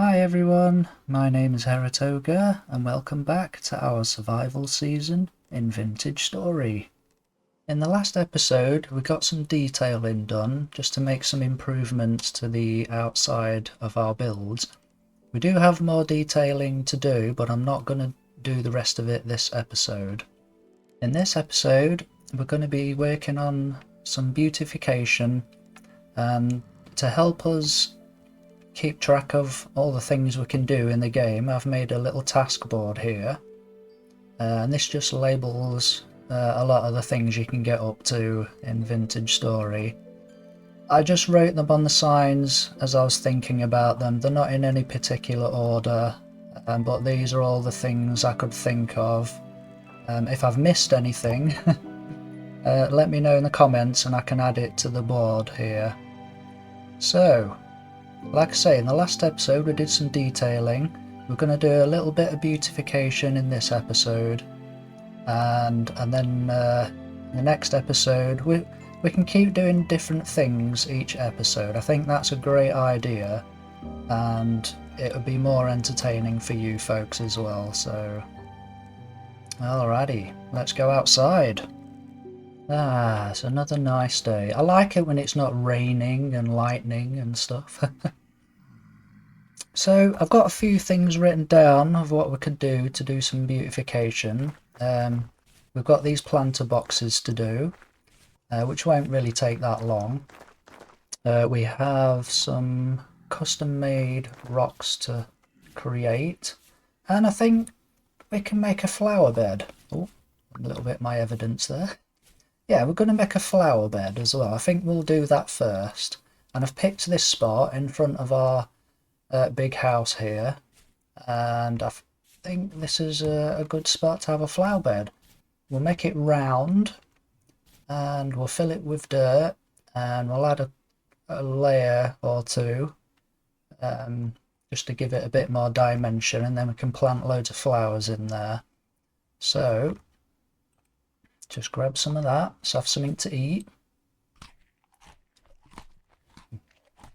Hi everyone, my name is Heretoga and welcome back to our survival season in Vintage Story. In the last episode we got some detailing done just to make some improvements to the outside of our builds. We do have more detailing to do, but I'm not going to do the rest of it this episode. In this episode we're going to be working on some beautification and to help us keep track of all the things we can do in the game. I've made a little task board here and this just labels a lot of the things you can get up to in Vintage Story. I just wrote them on the signs as I was thinking about them. They're not in any particular order, but these are all the things I could think of. If I've missed anything let me know in the comments and I can add it to the board here. So like I say, in the last episode we did some detailing. We're going to do a little bit of beautification in this episode, and then in the next episode we can keep doing different things each episode. I think that's a great idea and it would be more entertaining for you folks as well. So alrighty, let's go outside. It's another nice day. I like it when it's not raining and lightning and stuff. So I've got a few things written down of what we could do to do some beautification. We've got these planter boxes to do, which won't really take that long. We have some custom made rocks to create, and I think we can make a flower bed. Oh, a little bit of my evidence there. Yeah, we're going to make a flower bed as well. I think we'll do that first. And I've picked this spot in front of our big house here, and I think this is a good spot to have a flower bed. We'll make it round and we'll fill it with dirt and we'll add a layer or two just to give it a bit more dimension, and then we can plant loads of flowers in there. So just grab some of that, so I have something to eat.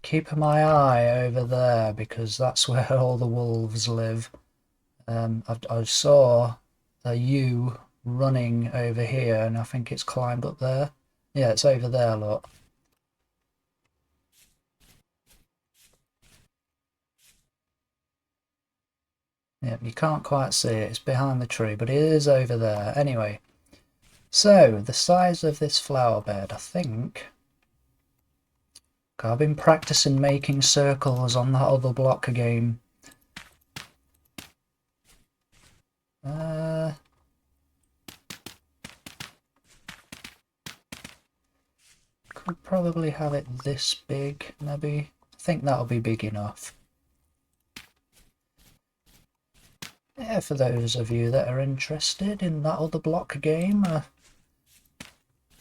Keep my eye over there because that's where all the wolves live. I saw a ewe running over here and I think it's climbed up there. Yeah, it's over there, look. Yep, you can't quite see it, it's behind the tree, but it is over there. Anyway, so the size of this flower bed, I think I've been practicing making circles on that other block game. Could probably have it this big, maybe. I think that'll be big enough. Yeah, for those of you that are interested in that other block game,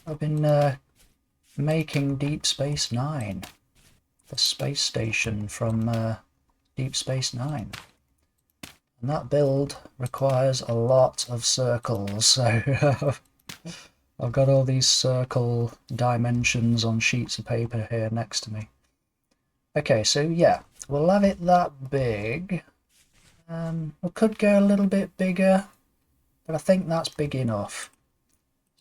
I've been making Deep Space Nine, the space station from Deep Space Nine, and that build requires a lot of circles, so I've got all these circle dimensions on sheets of paper here next to me. Okay, so yeah, we'll have it that big. We could go a little bit bigger, but I think that's big enough.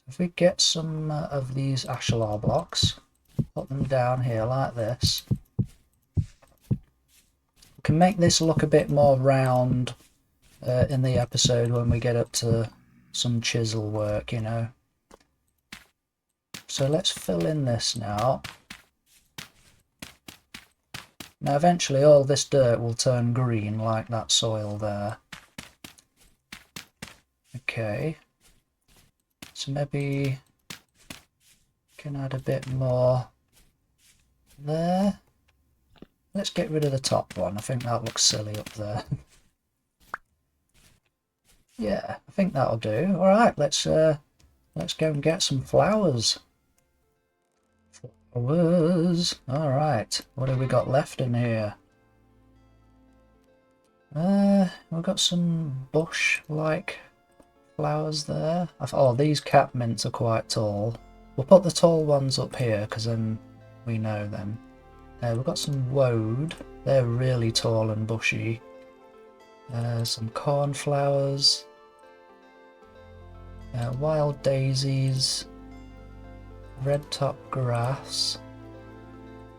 If we get some of these ashlar blocks, put them down here like this, we can make this look a bit more round in the episode when we get up to some chisel work, you know. So let's fill in this now. Now eventually all this dirt will turn green like that soil there. Okay. So maybe can add a bit more there. Let's get rid of the top one. I think that looks silly up there. Yeah, I think that'll do. All right, let's go and get some flowers. Flowers. All right, what have we got left in here? We've got some bush-like flowers there. Oh, these cat mints are quite tall. We'll put the tall ones up here because then we know them. We've got some woad. They're really tall and bushy. Some cornflowers. Wild daisies. Red top grass.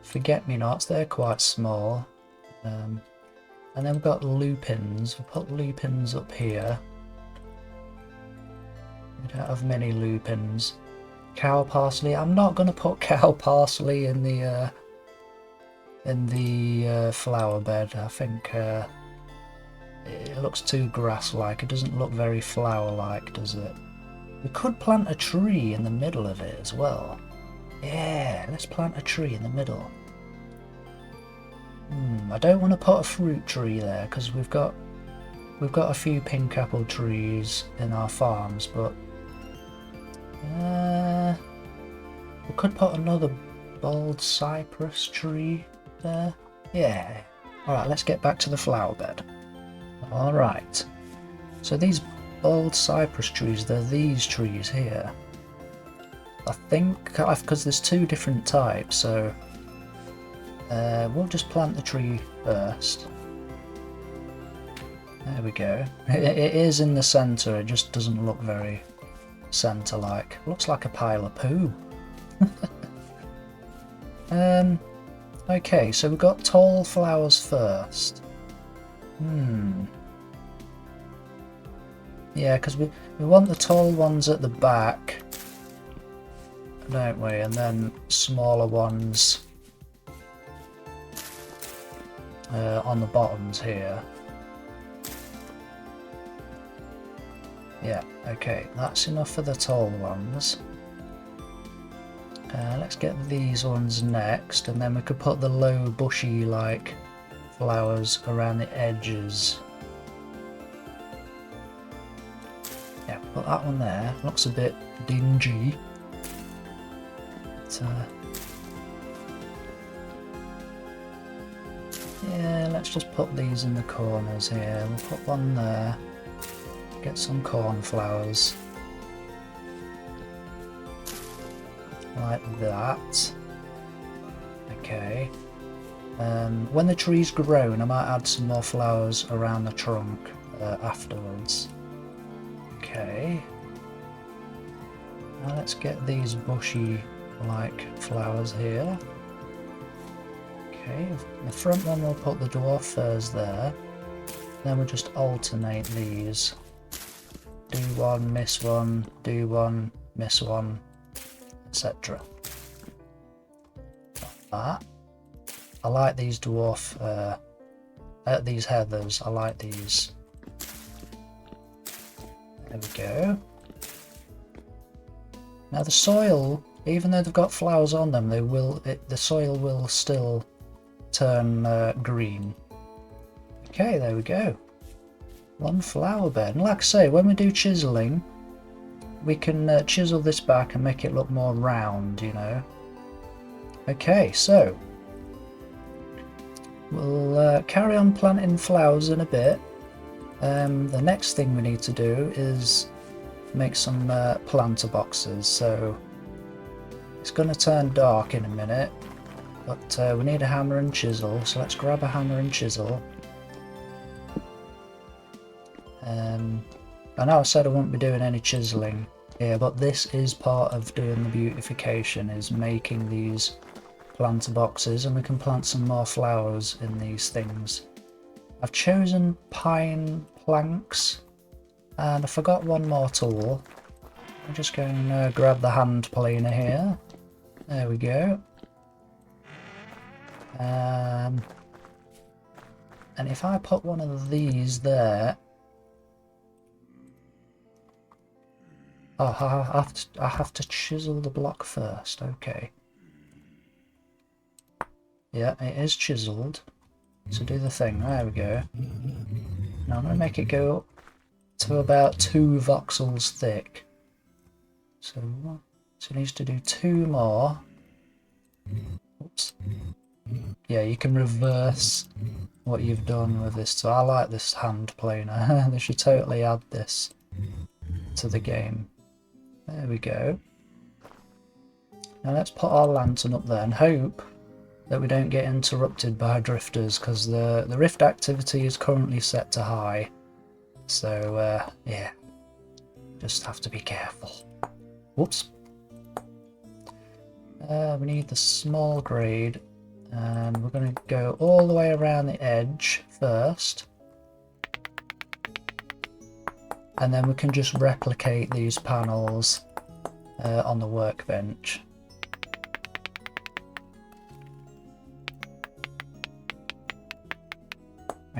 Forget-me-nots, they're quite small. And then we've got lupins. We'll put lupins up here. We don't have many lupins. Cow parsley. I'm not going to put cow parsley in the flower bed. I think it looks too grass-like. It doesn't look very flower-like, does it? We could plant a tree in the middle of it as well. Yeah, let's plant a tree in the middle. I don't want to put a fruit tree there because we've got a few pink apple trees in our farms, but we could put another bald cypress tree there. Yeah. Alright, let's get back to the flower bed. Alright. So these bald cypress trees, they're these trees here. I think, because there's two different types, so we'll just plant the tree first. There we go. It is in the centre, it just doesn't look very centre-like. Looks like a pile of poo. Okay, so we've got tall flowers first. Yeah, because we want the tall ones at the back, don't we? And then smaller ones on the bottoms here. Yeah, okay, that's enough for the tall ones. Let's get these ones next, and then we could put the low bushy like flowers around the edges. Yeah, put that one there. Looks a bit dingy. But, yeah, let's just put these in the corners here. We'll put one there. Get some cornflowers. Like that. Okay. When the tree's grown, I might add some more flowers around the trunk afterwards. Okay. Now let's get these bushy like flowers here. Okay, the front one we'll put the dwarf firs there. Then we'll just alternate these. Do one, miss one, do one, miss one, etc. Like that. I like these dwarf, these heathers, I like these. There we go. Now the soil, even though they've got flowers on them, the soil will still turn green. Okay, there we go. One flower bed. And like I say, when we do chiseling, we can chisel this back and make it look more round, you know. Okay, so we'll carry on planting flowers in a bit. The next thing we need to do is make some planter boxes. So it's going to turn dark in a minute, but we need a hammer and chisel, so let's grab a hammer and chisel. I know I said I won't be doing any chiseling here, but this is part of doing the beautification, is making these planter boxes, and we can plant some more flowers in these things. I've chosen pine planks, and I forgot one more tool. I'm just going to grab the hand planer here. There we go. And if I put one of these there, oh, I have to chisel the block first. Okay. Yeah, it is chiseled. So do the thing. There we go. Now I'm going to make it go up to about 2 voxels thick. So it needs to do 2 more. Oops. Yeah, you can reverse what you've done with this. So I like this hand planer. They should totally add this to the game. There we go. Now let's put our lantern up there and hope that we don't get interrupted by drifters, because the rift activity is currently set to high. So yeah, just have to be careful. Whoops. We need the small grade, and we're going to go all the way around the edge first, and then we can just replicate these panels on the workbench.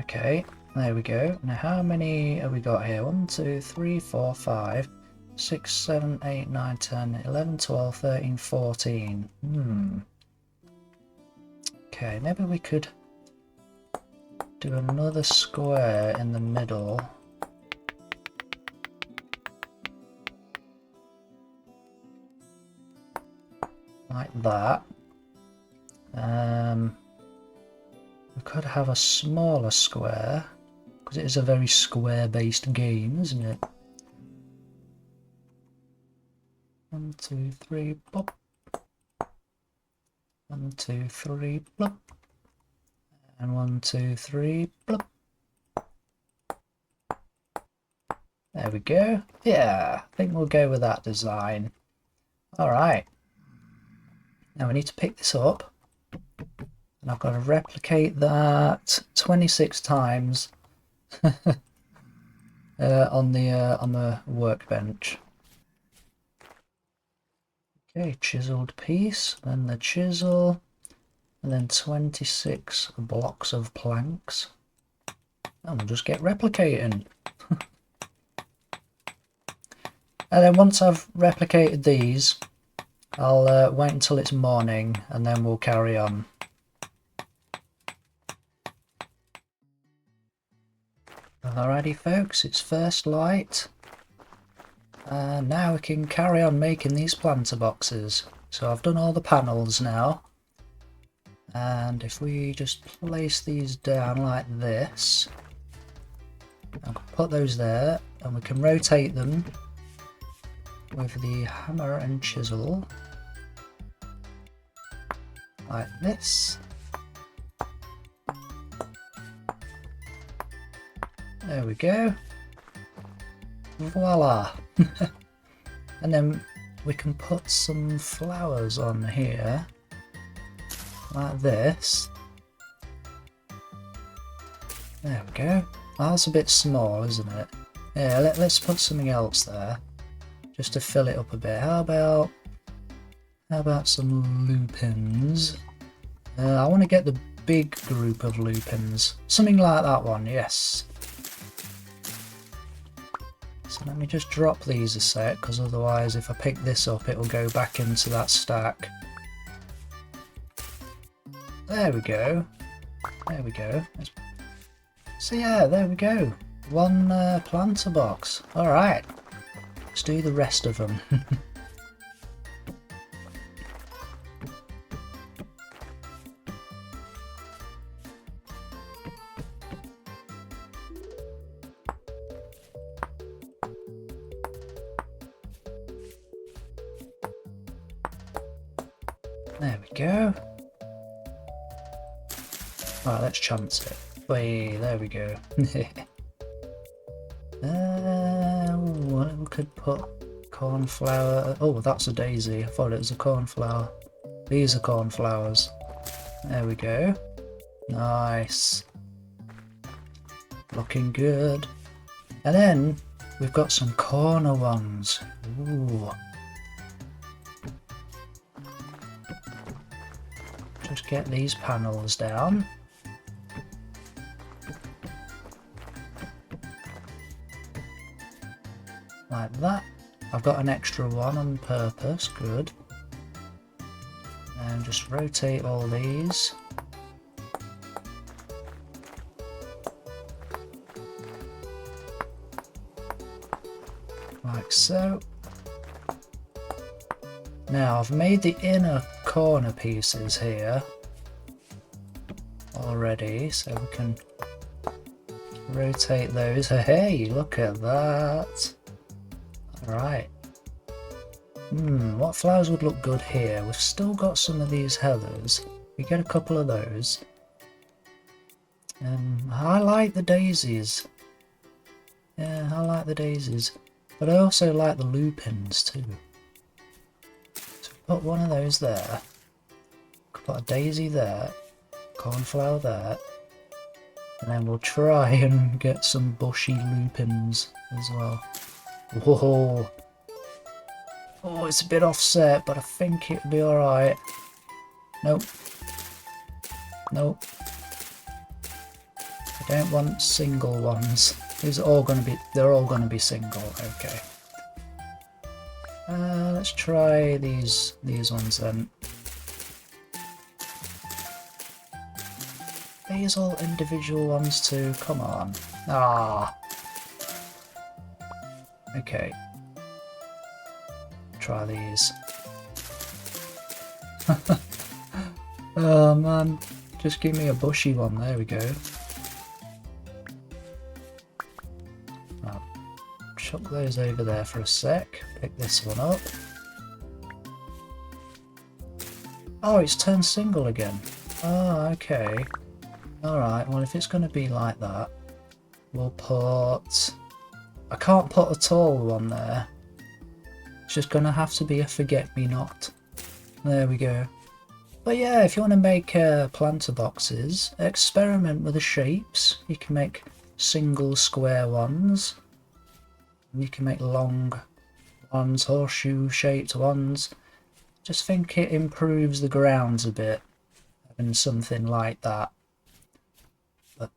Okay, there we go. Now how many have we got here? 1, 2, 3, 4, 5, 6, 7, 8, 9, 10, 11, 12, 13, 14. Okay, maybe we could do another square in the middle. Like that. We could have a smaller square, because it is a very square-based game, isn't it? 1, 2, 3, pop. 1, 2, 3, plop. And 1, 2, 3, plop. There we go. Yeah, I think we'll go with that design. Alright. Now we need to pick this up. And I've got to replicate that 26 times on the workbench. Okay, chiseled piece, then the chisel, and then 26 blocks of planks. And we'll just get replicating. And then once I've replicated these, I'll wait until it's morning and then we'll carry on. Alrighty folks, it's first light. Now we can carry on making these planter boxes. So I've done all the panels now. And if we just place these down like this, I can put those there, and we can rotate them with the hammer and chisel like this. There we go. Voila! And then we can put some flowers on here like this. There we go. Oh, that's a bit small, isn't it? Yeah, let's put something else there just to fill it up a bit. How about some lupins? I want to get the big group of lupins. Something like that one, yes. So let me just drop these a sec, because otherwise if I pick this up it'll go back into that stack. There we go. There we go. So yeah, there we go. One planter box. Alright. Let's do the rest of them. There we go. Right, let's chance it. Wait, there we go. We could put cornflower. Oh, that's a daisy. I thought it was a cornflower. These are cornflowers. There we go. Nice. Looking good. And then we've got some corner ones. Ooh. Just get these panels down. Like that. I've got an extra one on purpose, good. And just rotate all these. Like so. Now I've made the inner corner pieces here already, so we can rotate those. Hey, look at that. Alright. What flowers would look good here? We've still got some of these heathers. We get a couple of those. I like the daisies. Yeah, I like the daisies. But I also like the lupins too. So put one of those there. Put a daisy there. Cornflower there. And then we'll try and get some bushy lupins as well. Whoa! Oh, it's a bit offset, but I think it'll be alright. Nope. Nope. I don't want single ones. These are all going to be, they're all going to be single, okay. Let's try these ones then. These all individual ones too, come on. Ah. Okay. Try these. Oh man, just give me a bushy one, there we go. Right. Chuck those over there for a sec, pick this one up. Oh, it's turned single again. Oh, okay. Alright, well if it's going to be like that, we'll put... I can't put a tall one there. It's just going to have to be a forget-me-not. There we go. But yeah, if you want to make planter boxes, experiment with the shapes. You can make single square ones. You can make long ones, horseshoe-shaped ones. Just think it improves the grounds a bit, having something like that. But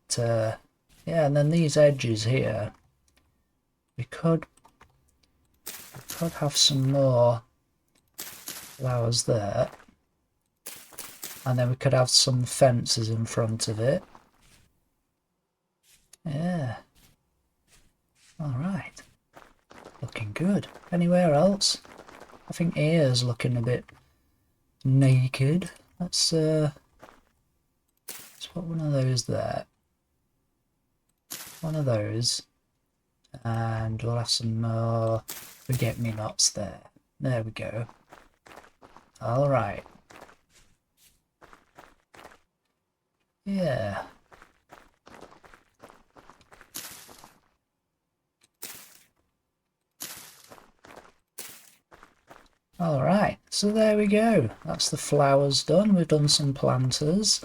yeah, and then these edges here, we could have some more flowers there, and then we could have some fences in front of it. Yeah. Alright. Looking good. Anywhere else? I think ears looking a bit naked. Let's put one of those there. One of those. And we'll have some more forget-me-nots there. There we go. Alright. Yeah. Alright, so there we go. That's the flowers done. We've done some planters.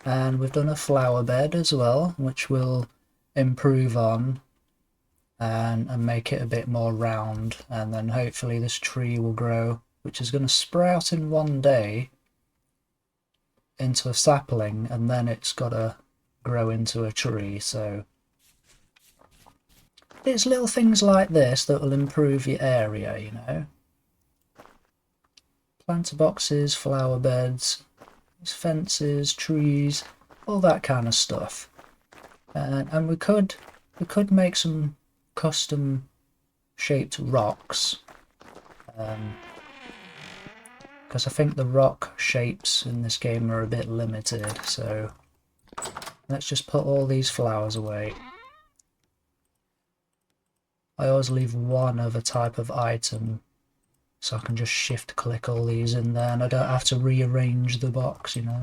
And we've done a flower bed as well, which we'll improve on and make it a bit more round. And then hopefully this tree will grow, which is going to sprout in one day into a sapling, and then it's got to grow into a tree. So it's little things like this that will improve your area, you know. Planter boxes, flower beds, fences, trees, all that kind of stuff. And we could make some custom shaped rocks, because I think the rock shapes in this game are a bit limited. So let's just put all these flowers away. I always leave one of a type of item, so I can just shift click all these in there and I don't have to rearrange the box, you know.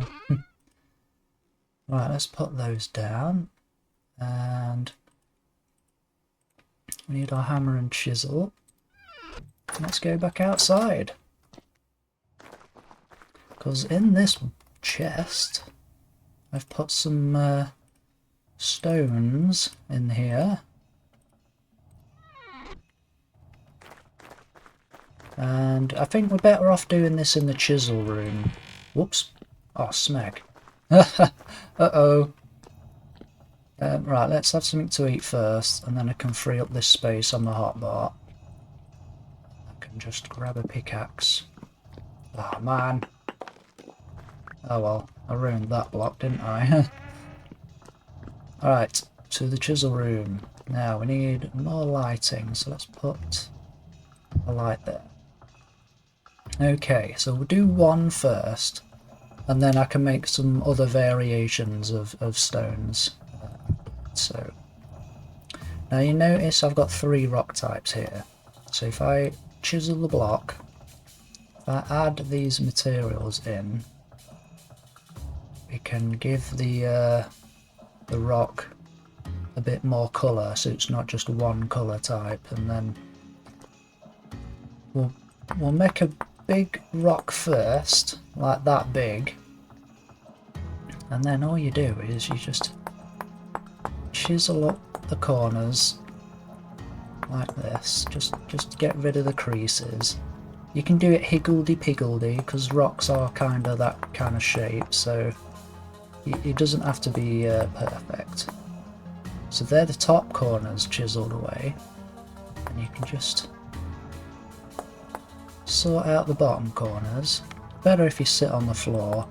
Right, let's put those down, and we need our hammer and chisel. Let's go back outside, because in this chest I've put some stones in here. And I think we're better off doing this in the chisel room. Whoops. Oh, smeg. Uh-oh. Right, let's have something to eat first, and then I can free up this space on the hotbar. I can just grab a pickaxe. Oh, man. Oh, well. I ruined that block, didn't I? Alright, to the chisel room. Now, we need more lighting, so let's put a light there. Okay, so we'll do one first, and then I can make some other variations of stones. So now you notice I've got 3 rock types here. So if I chisel the block, if I add these materials in, we can give the rock a bit more colour, so it's not just one colour type, and then we'll make a big rock first, like that big, and then all you do is you just chisel up the corners like this, just get rid of the creases. You can do it higgledy-piggledy because rocks are kind of that kind of shape, so it doesn't have to be perfect. So they're the top corners chiseled away, and you can just sort out the bottom corners. Better if you sit on the floor.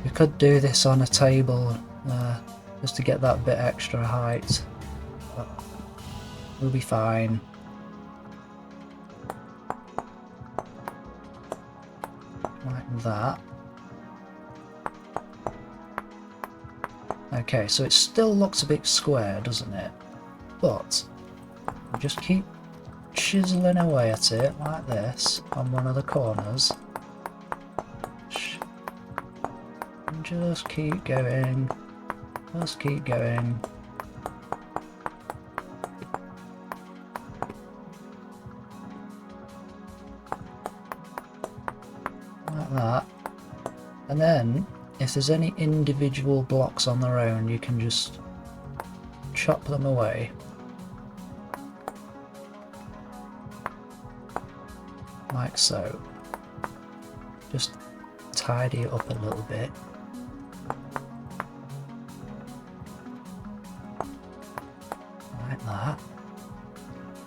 We could do this on a table just to get that bit extra height, but we'll be fine. Like that. Okay, so it still looks a bit square, doesn't it? But just keep chiseling away at it like this on one of the corners. And just keep going. Just keep going. Like that. And then if there's any individual blocks on their own, you can just chop them away. Like so. Just tidy it up a little bit. Like that.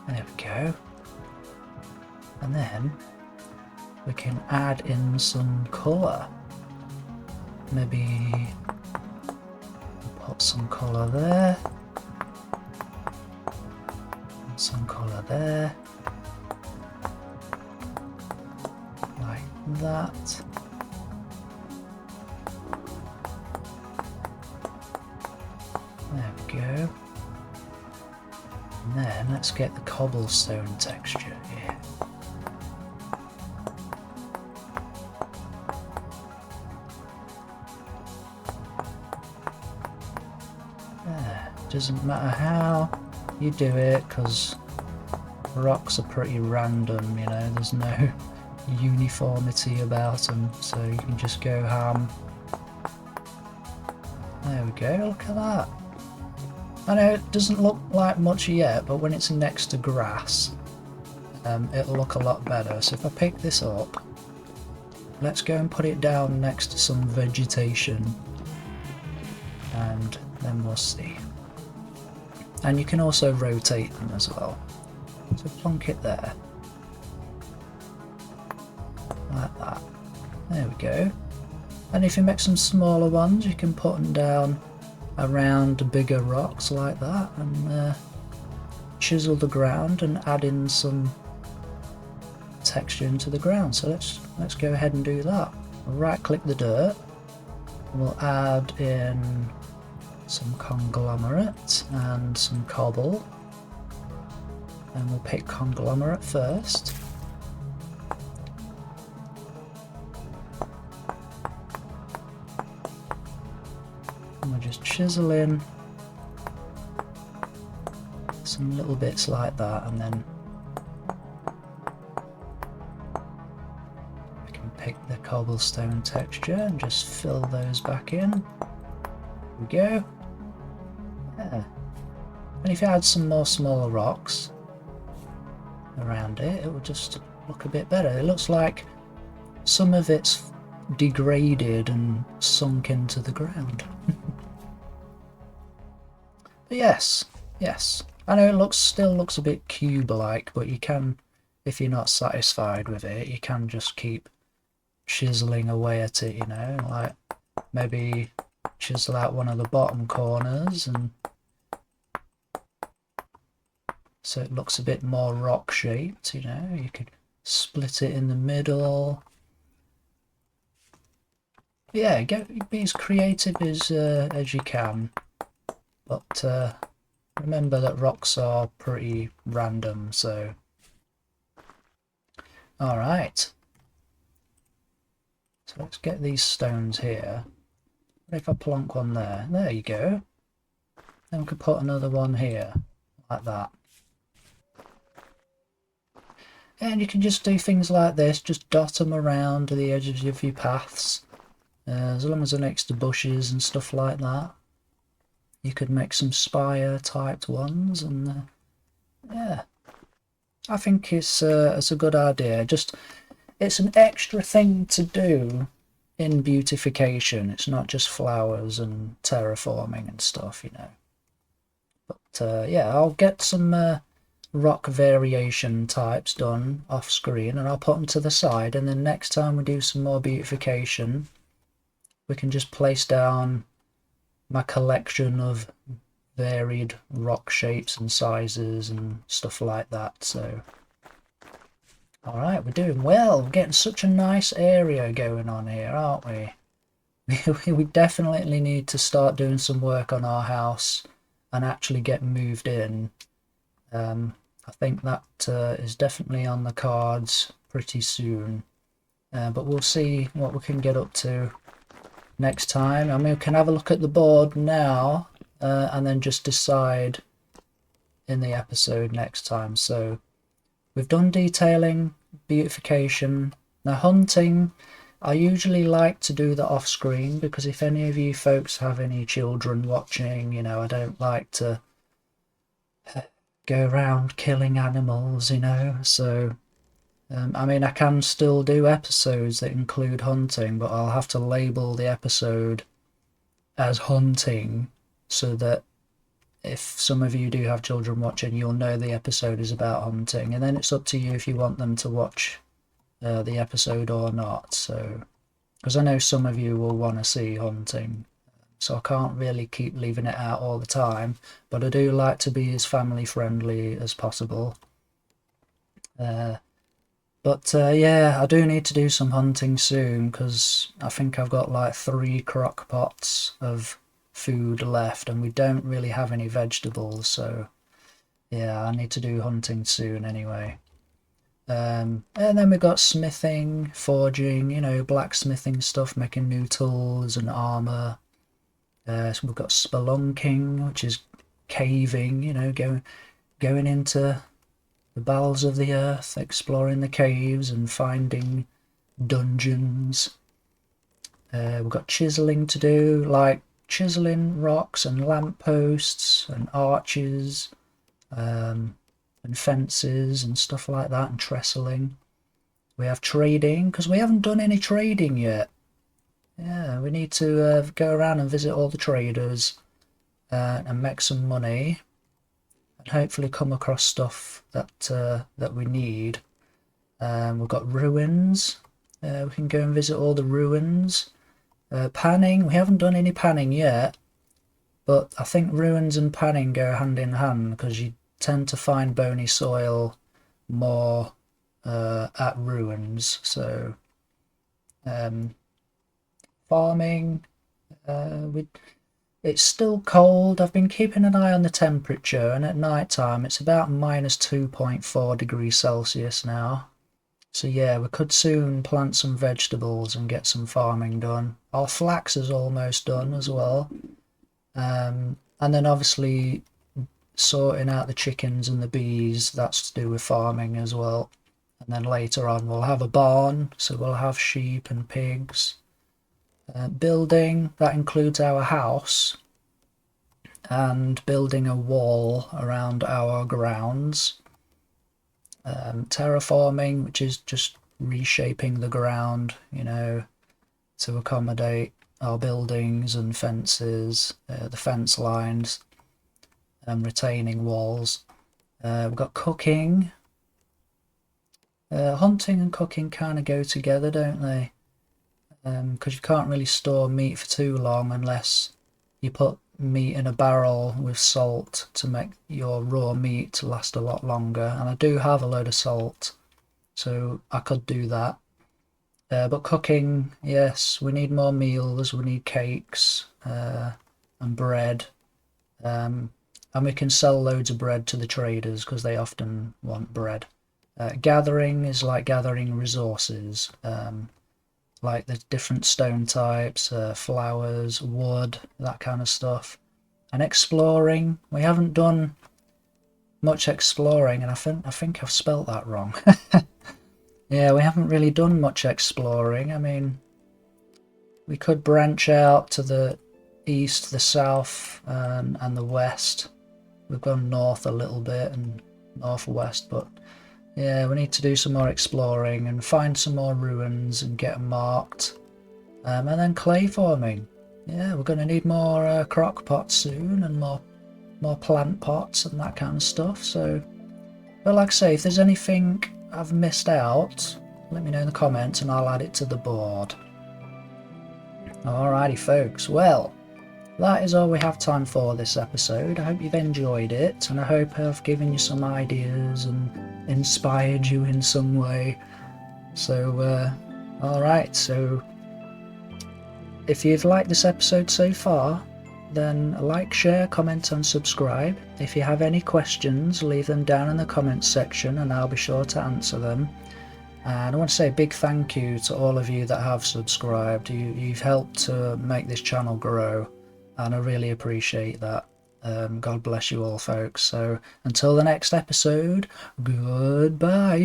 There we go. And then we can add in some colour. Maybe put some colour there, and some colour there, like that. There we go. And then let's get the cobblestone texture here. Doesn't matter how you do it, because rocks are pretty random, you know, there's no uniformity about them, so you can just go ham. There we go, look at that. I know it doesn't look like much yet, but when it's next to grass, it'll look a lot better. So if I pick this up, let's go and put it down next to some vegetation, and then we'll see. And you can also rotate them as well. So plonk it there. Like that. There we go. And if you make some smaller ones, you can put them down around bigger rocks like that, and chisel the ground and add in some texture into the ground. So let's go ahead and do that. We'll right click the dirt, and we'll add in some conglomerate and some cobble, and we'll pick conglomerate first. And we'll just chisel in some little bits like that, and then we can pick the cobblestone texture and just fill those back in. There we go. Yeah. And if you add some more smaller rocks around it, it will just look a bit better. It looks like some of it's degraded and sunk into the ground. But yes, I know it still looks a bit cube-like, but you can, if you're not satisfied with it, you can just keep chiseling away at it, you know, like maybe chisel out one of the bottom corners, and so it looks a bit more rock shaped, you know. You could split it in the middle. But yeah, be as creative as you can, but remember that rocks are pretty random, so alright. So let's get these stones here. What if I plonk one there? There you go. Then we could put another one here, like that. And you can just do things like this, just dot them around the edges of your paths. As long as they're next to bushes and stuff like that. You could make some spire typed ones, and yeah, I think it's a good idea. Just it's an extra thing to do in beautification. It's not just flowers and terraforming and stuff, you know. But yeah, I'll get some rock variation types done off screen, and I'll put them to the side, and then next time we do some more beautification, we can just place down my collection of varied rock shapes and sizes and stuff like that. So alright, we're doing well. We're getting such a nice area going on here, aren't we? We definitely need to start doing some work on our house and actually get moved in. I think that is definitely on the cards pretty soon, but we'll see what we can get up to next time. I mean, we can have a look at the board now and then just decide in the episode next time. So we've done detailing, beautification. Now hunting, I usually like to do that off screen, because if any of you folks have any children watching, you know, I don't like to go around killing animals, you know. So I mean, I can still do episodes that include hunting, but I'll have to label the episode as hunting so that if some of you do have children watching, you'll know the episode is about hunting, and then it's up to you if you want them to watch the episode or not. So, because I know some of you will want to see hunting, so I can't really keep leaving it out all the time, but I do like to be as family friendly as possible. But yeah, I do need to do some hunting soon, because I think I've got like 3 crock pots of food left, and we don't really have any vegetables, so yeah, I need to do hunting soon anyway. And then we've got smithing, forging, you know, blacksmithing stuff, making new tools and armour. So we've got spelunking, which is caving, you know, going into the bowels of the earth, exploring the caves and finding dungeons. We've got chiseling to do, like chiseling rocks and lampposts and arches, and fences and stuff like that, and trestling. We have trading, because we haven't done any trading yet. Yeah, we need to go around and visit all the traders and make some money, and hopefully come across stuff that that we need. We've got ruins. We can go and visit all the ruins. Panning, we haven't done any panning yet, but I think ruins and panning go hand in hand, because you tend to find bony soil more at ruins. So farming, it's still cold. I've been keeping an eye on the temperature, and at night time it's about -2.4 degrees Celsius now. So yeah, we could soon plant some vegetables and get some farming done. Our flax is almost done as well. And then obviously sorting out the chickens and the bees, that's to do with farming as well. And then later on we'll have a barn, so we'll have sheep and pigs. Building, that includes our house, and building a wall around our grounds. Terraforming, which is just reshaping the ground, you know, to accommodate our buildings and fences, the fence lines, and retaining walls. We've got cooking. Hunting and cooking kind of go together, don't they? Because you can't really store meat for too long unless you put meat in a barrel with salt to make your raw meat last a lot longer, and I do have a load of salt, so I could do that. But cooking, yes, we need more meals, we need cakes and bread, and we can sell loads of bread to the traders because they often want bread. Gathering is like gathering resources. like the different stone types, flowers, wood, that kind of stuff. And exploring, we haven't done much exploring, and I think I've spelt that wrong. Yeah, we haven't really done much exploring. I mean, we could branch out to the east, the south, and the west. We've gone north a little bit and northwest, but yeah, we need to do some more exploring and find some more ruins and get them marked. And then clay forming. Yeah, we're going to need more crock pots soon, and more plant pots and that kind of stuff. So, but like I say, if there's anything I've missed out, let me know in the comments and I'll add it to the board. Alrighty folks, well, that is all we have time for this episode. I hope you've enjoyed it, and I hope I've given you some ideas and inspired you in some way. So, alright, so if you've liked this episode so far, then like, share, comment and subscribe. If you have any questions, leave them down in the comments section and I'll be sure to answer them. And I want to say a big thank you to all of you that have subscribed. You've helped to make this channel grow, and I really appreciate that. God bless you all folks. So until the next episode, goodbye.